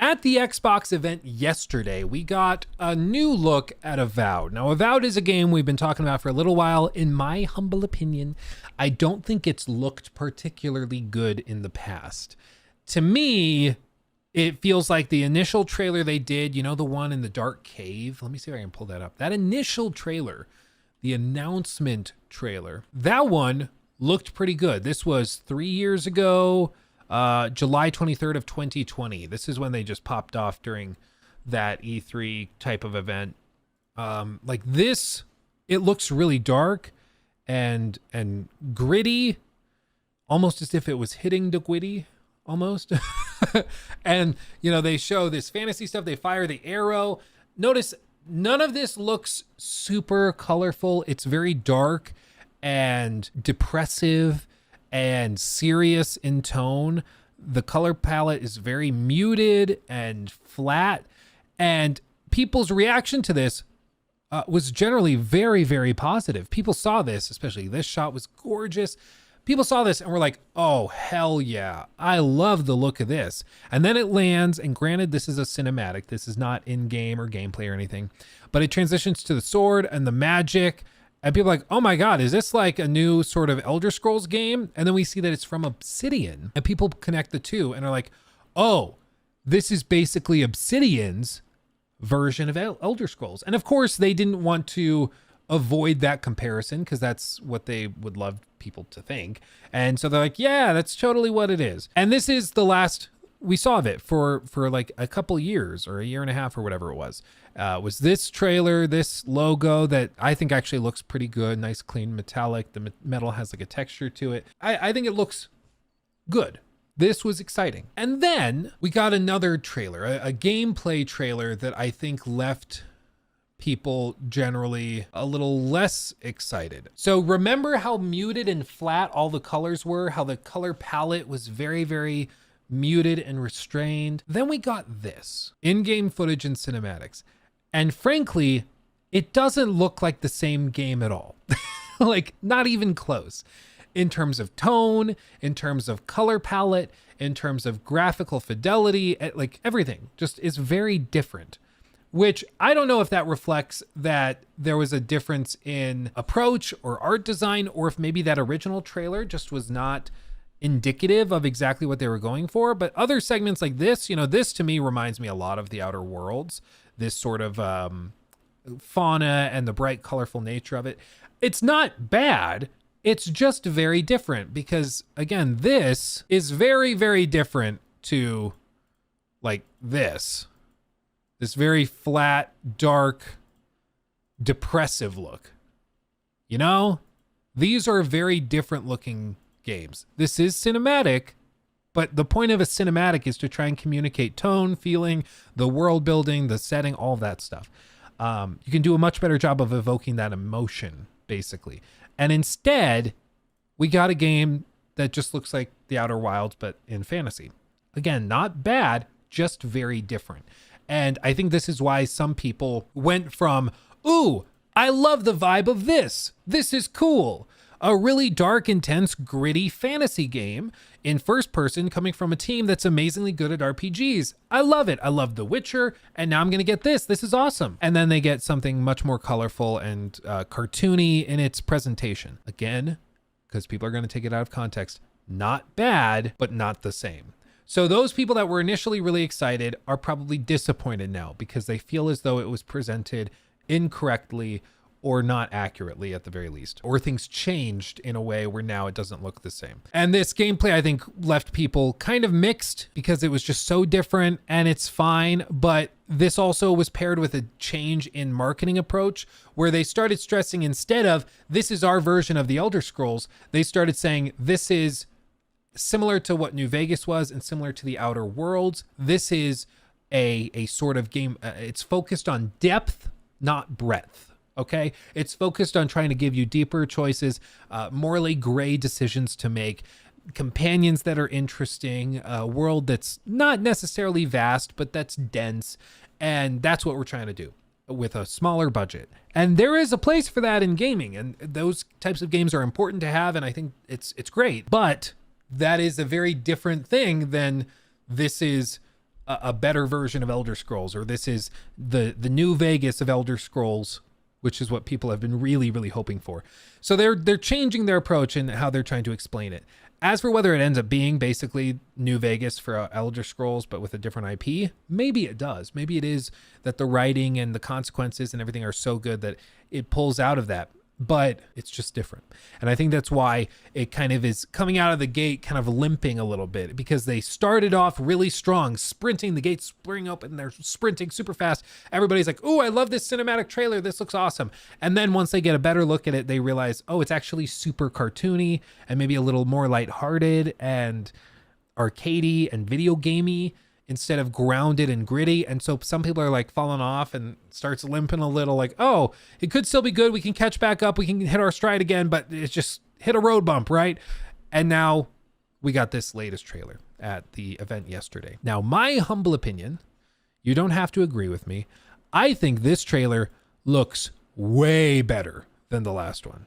At the Xbox event yesterday, we got a new look at Avowed. Now, Avowed is a game we've been talking about for a little while. In my humble opinion, I don't think it's looked particularly good in the past. To me, it feels like the initial trailer they did, you know, the one in the dark cave. Let me see if I can pull that up. That initial trailer, the announcement trailer, that one looked pretty good. This was 3 years ago. July 23rd of 2020. This is when they just popped off during that E3 type of event. Like this, it looks really dark and gritty, almost as if it was hitting the gritty, almost. And, you know, they show this fantasy stuff. They fire the arrow. Notice none of this looks super colorful. It's very dark and depressive and serious in tone. The color palette is very muted and flat, and people's reaction to this was generally very, very positive. People saw this, especially this shot was gorgeous. People saw this and were like, oh, hell yeah, I love the look of this. And then it lands, and granted, this is a cinematic. This is not in-game or gameplay or anything, but it transitions to the sword and the magic. And people are like, oh my God, is this like a new sort of Elder Scrolls game? And then we see that it's from Obsidian, and people connect the two and are like, oh, this is basically Obsidian's version of Elder Scrolls. And of course, they didn't want to avoid that comparison because that's what they would love people to think. And so they're like, yeah, that's totally what it is. And this is the last we saw of it for like a couple years or a year and a half or whatever it was this trailer, this logo that I think actually looks pretty good. Nice, clean metallic. The metal has like a texture to it. I think it looks good. This was exciting. And then we got another trailer, a gameplay trailer that I think left people generally a little less excited. So remember how muted and flat all the colors were, how the color palette was very, very muted and restrained. Then we got this in-game footage and cinematics. And frankly, it doesn't look like the same game at all. Like, not even close. In terms of tone, in terms of color palette, in terms of graphical fidelity, like everything just is very different. Which I don't know if that reflects that there was a difference in approach or art design, or if maybe that original trailer just was not indicative of exactly what they were going for. But other segments like this, you know, this to me reminds me a lot of The Outer Worlds, this sort of fauna and the bright, colorful nature of it. It's not bad. It's just very different because, again, this is very, very different to like this very flat, dark, depressive look. You know, these are very different looking games. This is cinematic, but the point of a cinematic is to try and communicate tone, feeling, the world building, the setting, all of that stuff. You can do a much better job of evoking that emotion, basically. And instead, we got a game that just looks like The Outer Wilds, but in fantasy. Again, not bad, just very different. And I think this is why some people went from, ooh, I love the vibe of this. This is cool. A really dark, intense, gritty fantasy game in first person coming from a team that's amazingly good at RPGs. I love it. I love The Witcher, and now I'm going to get this. This is awesome. And then they get something much more colorful and cartoony in its presentation. Again, because people are going to take it out of context. Not bad, but not the same. So those people that were initially really excited are probably disappointed now because they feel as though it was presented incorrectly or not accurately at the very least, or things changed in a way where now it doesn't look the same. And this gameplay, I think, left people kind of mixed because it was just so different, and it's fine. But this also was paired with a change in marketing approach where they started stressing, instead of this is our version of the Elder Scrolls, they started saying this is similar to what New Vegas was and similar to the Outer Worlds. This is a sort of game. It's focused on depth, not breadth. Okay, it's focused on trying to give you deeper choices, morally gray decisions to make, companions that are interesting, a world that's not necessarily vast, but that's dense. And that's what we're trying to do with a smaller budget. And there is a place for that in gaming, and those types of games are important to have. And I think it's great, but that is a very different thing than this is a better version of Elder Scrolls, or this is the new Vegas of Elder Scrolls, which is what people have been really, really hoping for. So they're changing their approach and how they're trying to explain it. As for whether it ends up being basically New Vegas for Elder Scrolls, but with a different IP, maybe it does. Maybe it is that the writing and the consequences and everything are so good that it pulls out of that. But it's just different. And I think that's why it kind of is coming out of the gate kind of limping a little bit, because they started off really strong, sprinting, the gates spring open, they're sprinting super fast. Everybody's like, oh, I love this cinematic trailer. This looks awesome. And then once they get a better look at it, they realize, oh, it's actually super cartoony and maybe a little more lighthearted and arcadey and video gamey, instead of grounded and gritty. And so some people are like falling off and starts limping a little, like, oh, it could still be good. We can catch back up. We can hit our stride again, but it's just hit a road bump, right? And now we got this latest trailer at the event yesterday. Now, my humble opinion, you don't have to agree with me, I think this trailer looks way better than the last one.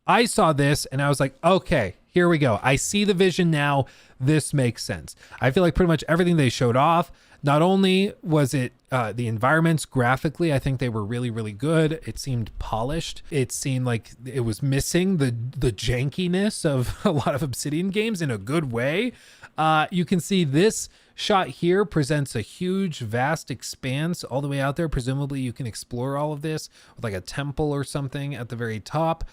I saw this and I was like, okay, here we go. I see the vision now. This makes sense. I feel like pretty much everything they showed off, not only was it the environments graphically, I think they were really, really good. It seemed polished. It seemed like it was missing the jankiness of a lot of Obsidian games in a good way. You can see this shot here presents a huge, vast expanse all the way out there. Presumably you can explore all of this with like a temple or something at the very top.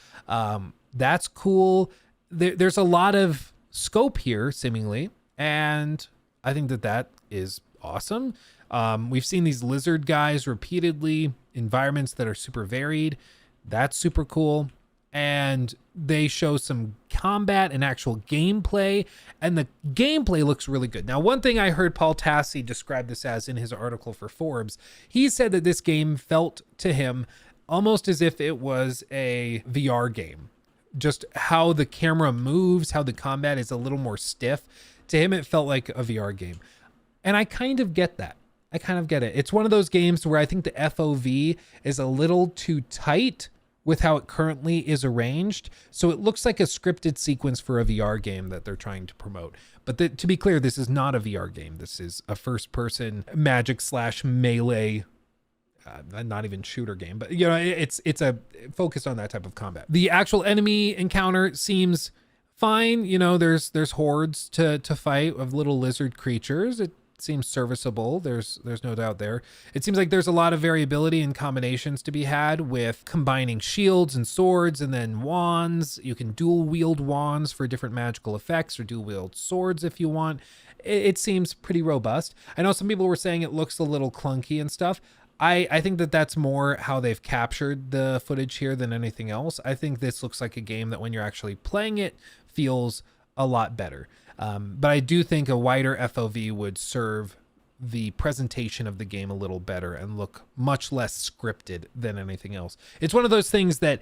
That's cool. There's a lot of scope here, seemingly, and I think that is awesome. We've seen these lizard guys repeatedly, environments that are super varied. That's super cool. And they show some combat and actual gameplay, and the gameplay looks really good. Now, one thing I heard Paul Tassi describe this as in his article for Forbes, he said that this game felt to him almost as if it was a VR game. Just how the camera moves, how the combat is a little more stiff. To him, it felt like a VR game. And I kind of get that. I kind of get it. It's one of those games where I think the FOV is a little too tight with how it currently is arranged. So it looks like a scripted sequence for a VR game that they're trying to promote. But to be clear, this is not a VR game. This is a first-person magic/melee not even shooter game, but you know, it's a focus on that type of combat. The actual enemy encounter seems fine. You know, there's hordes to fight of little lizard creatures. It seems serviceable. There's no doubt there. It seems like there's a lot of variability and combinations to be had with combining shields and swords and then wands. You can dual wield wands for different magical effects, or dual wield swords if you want. It seems pretty robust. I know some people were saying it looks a little clunky and stuff. I think that's more how they've captured the footage here than anything else. I think this looks like a game that when you're actually playing it feels a lot better. But I do think a wider FOV would serve the presentation of the game a little better and look much less scripted than anything else. It's one of those things that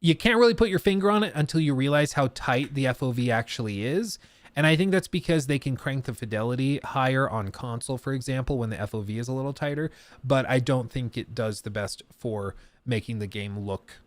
you can't really put your finger on it until you realize how tight the FOV actually is. And I think that's because they can crank the fidelity higher on console, for example, when the FOV is a little tighter. But I don't think it does the best for making the game look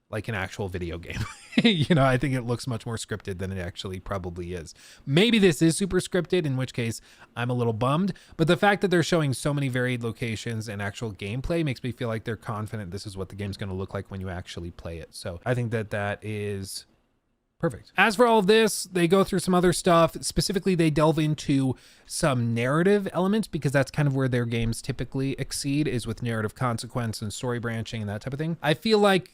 like an actual video game. You know, I think it looks much more scripted than it actually probably is. Maybe this is super scripted, in which case I'm a little bummed. But the fact that they're showing so many varied locations and actual gameplay makes me feel like they're confident this is what the game's going to look like when you actually play it. So I think that is perfect. As for all of this, they go through some other stuff. Specifically, they delve into some narrative elements, because that's kind of where their games typically exceed, is with narrative consequence and story branching and that type of thing. I feel like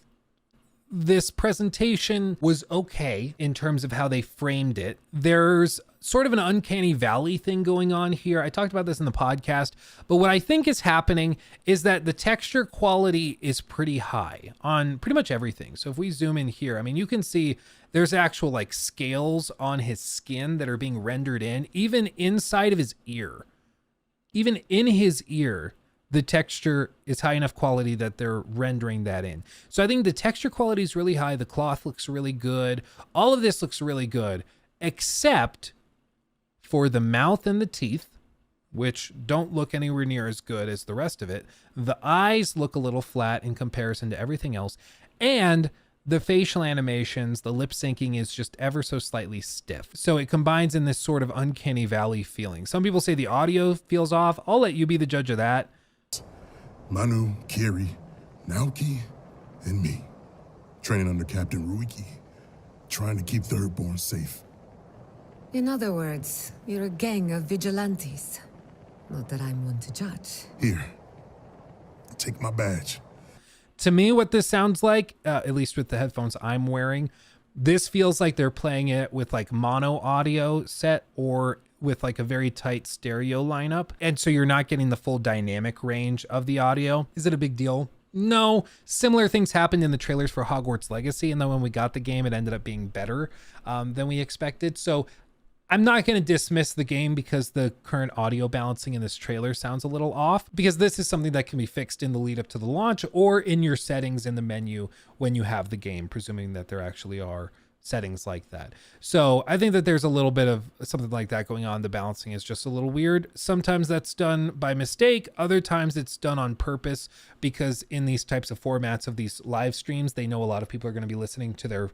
this presentation was okay in terms of how they framed it. There's sort of an uncanny valley thing going on here. I talked about this in the podcast, but what I think is happening is that the texture quality is pretty high on pretty much everything. So if we zoom in here, I mean, you can see there's actual like scales on his skin that are being rendered in, even inside of his ear. Even in his ear, the texture is high enough quality that they're rendering that in. So I think the texture quality is really high. The cloth looks really good. All of this looks really good, except for the mouth and the teeth, which don't look anywhere near as good as the rest of it. The eyes look a little flat in comparison to everything else. And the facial animations, the lip syncing is just ever so slightly stiff. So it combines in this sort of uncanny valley feeling. Some people say the audio feels off. I'll let you be the judge of that. Manu, Kiri, Naoki, and me. Training under Captain Ruiki. Trying to keep Thirdborn safe. In other words, you're a gang of vigilantes. Not that I'm one to judge. Here. Take my badge. To me, what this sounds like, at least with the headphones I'm wearing, this feels like they're playing it with like mono audio set or with like a very tight stereo lineup. And so you're not getting the full dynamic range of the audio. Is it a big deal? No. Similar things happened in the trailers for Hogwarts Legacy. And then when we got the game, it ended up being better than we expected. So I'm not going to dismiss the game because the current audio balancing in this trailer sounds a little off, because this is something that can be fixed in the lead up to the launch or in your settings in the menu when you have the game, presuming that there actually are settings like that. So I think that there's a little bit of something like that going on. The balancing is just a little weird. Sometimes that's done by mistake. Other times it's done on purpose, because in these types of formats of these live streams, they know a lot of people are going to be listening to their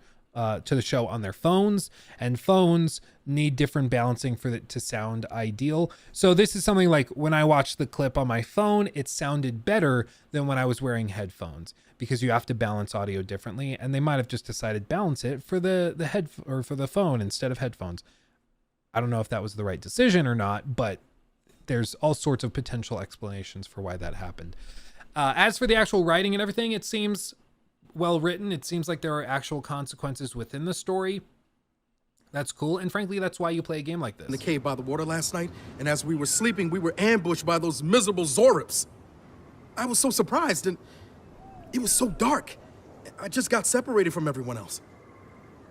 to the show on their phones, and phones need different balancing for it to sound ideal. So this is something like when I watched the clip on my phone, it sounded better than when I was wearing headphones, because you have to balance audio differently, and they might have just decided balance it for the head or for the phone instead of headphones. I don't know if that was the right decision or not, but there's all sorts of potential explanations for why that happened. As for the actual writing and everything, it seems well written. It seems like there are actual consequences within the story. That's cool. And frankly, that's why you play a game like this. In the cave by the water last night, and as we were sleeping, we were ambushed by those miserable Zorips. I was so surprised, and it was so dark. I just got separated from everyone else.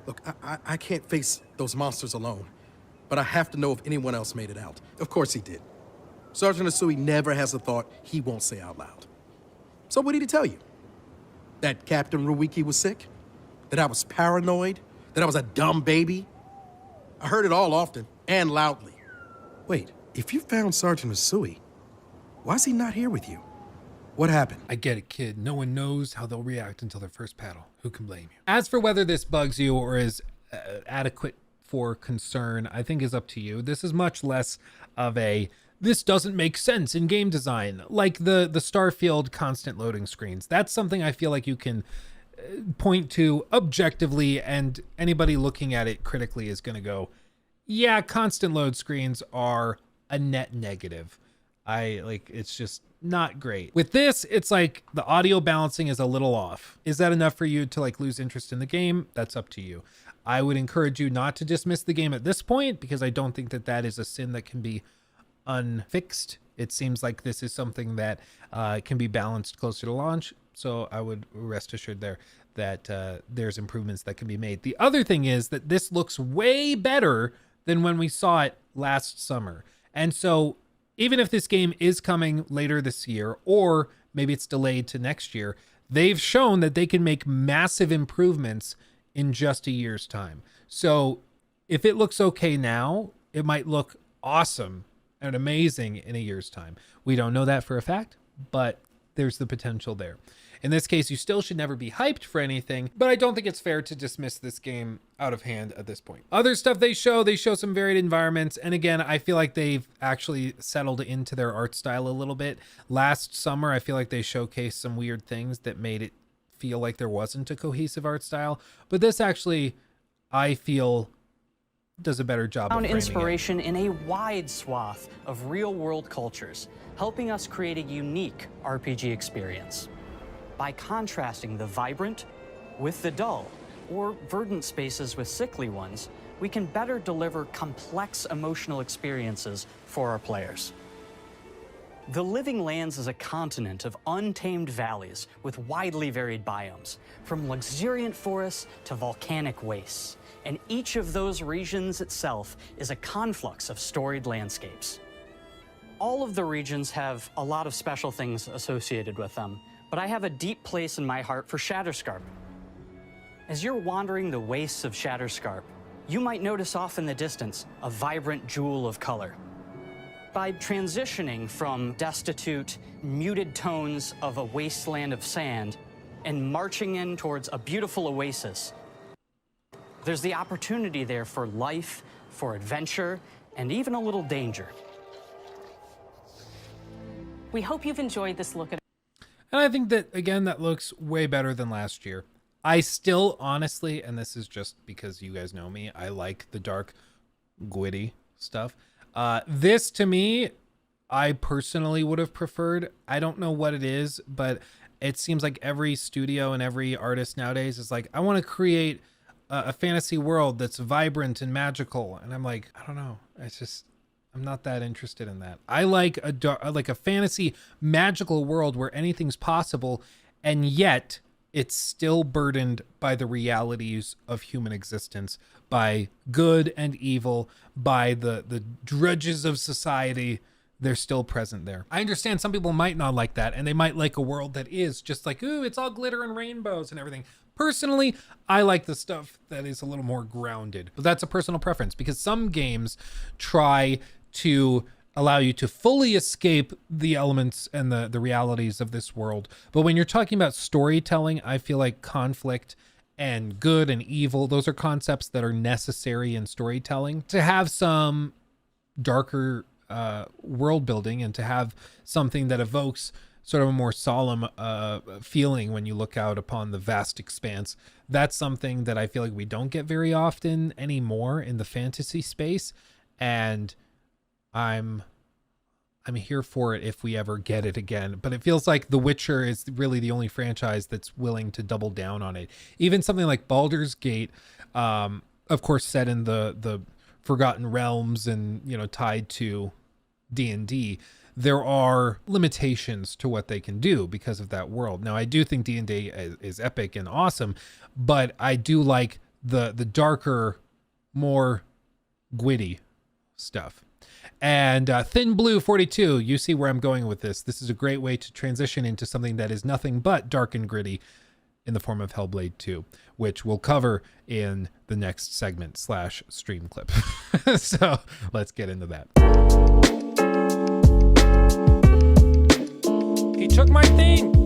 Look, I can't face those monsters alone, but I have to know if anyone else made it out. Of course he did. Sergeant Asui never has a thought he won't say out loud. So what did he tell you? That Captain Ruiki was sick? That I was paranoid? That I was a dumb baby? I heard it all often and loudly. Wait, if you found Sergeant Asui, why is he not here with you? What happened? I get it, kid. No one knows how they'll react until their first battle. Who can blame you? As for whether this bugs you or is adequate for concern, I think is up to you. This is much less of a this doesn't make sense in game design, like the Starfield constant loading screens. That's something I feel like you can point to objectively, and anybody looking at it critically is going to go, yeah, constant load screens are a net negative. It's just not great. With this, it's like the audio balancing is a little off. Is that enough for you to like lose interest in the game? That's up to you. I would encourage you not to dismiss the game at this point, because I don't think that that is a sin that can be unfixed. It seems like this is something that can be balanced closer to launch. So I would rest assured there that there's improvements that can be made. The other thing is that this looks way better than when we saw it last summer. And so even if this game is coming later this year, or maybe it's delayed to next year, they've shown that they can make massive improvements in just a year's time. So if it looks okay now, it might look awesome and amazing in a year's time. We don't know that for a fact, but there's the potential there. In this case, you still should never be hyped for anything, but I don't think it's fair to dismiss this game out of hand at this point. Other stuff they show some varied environments. And again, I feel like they've actually settled into their art style a little bit. Last summer, I feel like they showcased some weird things that made it feel like there wasn't a cohesive art style. But this actually, I feel, does a better job of framing inspiration in a wide swath of real-world cultures, helping us create a unique RPG experience. By contrasting the vibrant with the dull, or verdant spaces with sickly ones, we can better deliver complex emotional experiences for our players. The Living Lands is a continent of untamed valleys with widely varied biomes, from luxuriant forests to volcanic wastes. And each of those regions itself is a conflux of storied landscapes. All of the regions have a lot of special things associated with them, but I have a deep place in my heart for Shatterscarp. As you're wandering the wastes of Shatterscarp, you might notice off in the distance a vibrant jewel of color. By transitioning from destitute, muted tones of a wasteland of sand and marching in towards a beautiful oasis. There's the opportunity there for life, for adventure, and even a little danger. We hope you've enjoyed this look at. And I think that, again, that looks way better than last year. I still, honestly, and this is just because you guys know me, I like the dark, gritty stuff. This, to me, I personally would have preferred. I don't know what it is, but it seems like every studio and every artist nowadays is like, I want to create a fantasy world that's vibrant and magical. And I'm like, I don't know. It's just, I'm not that interested in that. I like a fantasy magical world where anything's possible, and yet it's still burdened by the realities of human existence, by good and evil, by the drudges of society. They're still present there. I understand some people might not like that, and they might like a world that is just like, ooh, it's all glitter and rainbows and everything. Personally, I like the stuff that is a little more grounded, but that's a personal preference, because some games try to allow you to fully escape the elements and the realities of this world. But when you're talking about storytelling, I feel like conflict and good and evil, those are concepts that are necessary in storytelling. To have some darker world building and to have something that evokes sort of a more solemn feeling when you look out upon the vast expanse, that's something that I feel like we don't get very often anymore in the fantasy space. And I'm here for it if we ever get it again. But it feels like The Witcher is really the only franchise that's willing to double down on it. Even something like Baldur's Gate, of course, set in the Forgotten Realms and, you know, tied to D&D, there are limitations to what they can do because of that world. Now, I do think D&D is epic and awesome, but I do like the darker, more gritty stuff. And Thin Blue 42, you see where I'm going with this. This is a great way to transition into something that is nothing but dark and gritty in the form of Hellblade 2, which we'll cover in the next segment / stream clip. So let's get into that. He took my thing.